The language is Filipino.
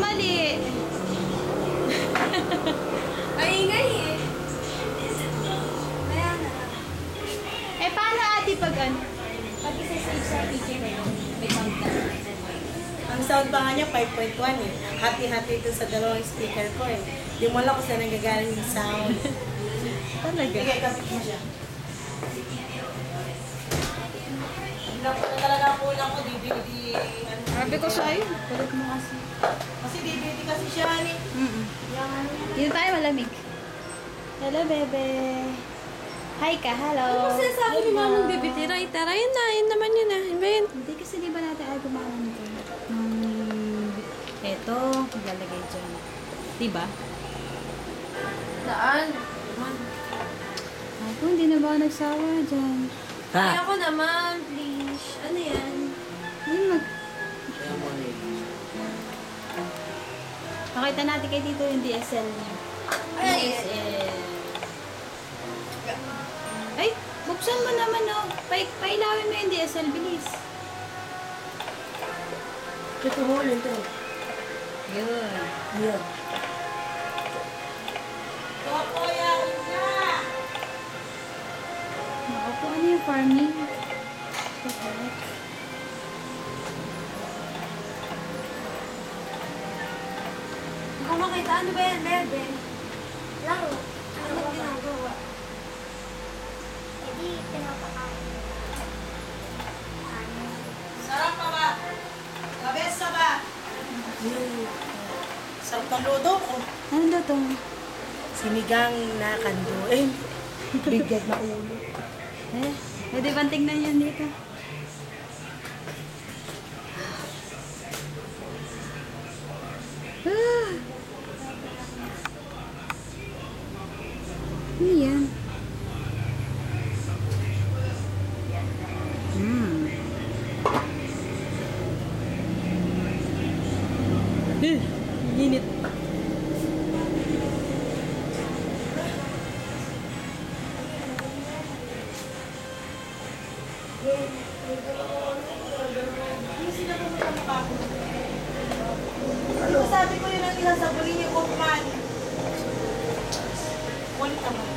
mali. Ay, ingay eh. Kaya na. Eh, paano ate pag ano? Pag isa-save sa teacher na yun, may sound na. Ang sound pa nga niya, 5.1 eh. Hati-hati ito sa dalawang speaker ko eh. Di mo alam kung saan nanggagaling yung sound. Talaga? Sige, kapit mo siya. Talaga ang kulang ko, DVD. Ano, Sabi ko sa'yo. Kulit mo kasi. Kasi DVD kasi siya eh. Dito tayo malamig. Hello, bebe. Hi ka, hello. Ano sinasabi ni Manong Bebe? Tira, yun na, yun naman yun ah. Yun ba yun? Hindi kasi di ba natin ay gumawa nito? Eto, maglalagay dyan. Diba? Saan? Ako, hindi na ba ako nagsawa dyan? Ay, ako naman, please. Ano yan? Hindi mag... Pakita natin kay dito yung DSL niya. Ay, DSL. Ay, buksan mo naman oh. Pailawin mo yung DSL, bilis. Ito mo ulit ito. Yun. Ayan. Opo, yan na! Naku po, ano yung farming? Okay. Ako makita, ano ba yan, Bebe? Laro. Ano ginagawa? Hindi, pinapakain. Sarap pa ba? Kabesa ba? Sarap ng luto ko. Ano daw to? Sinigang na kanduin. Bigat na ulo. Eh, pwede bang tingnan yan dito? Ah! Ano yan? Init. Ano sabi ko yun ang ilang sabulin niyo, Kumpman? Kulit naman.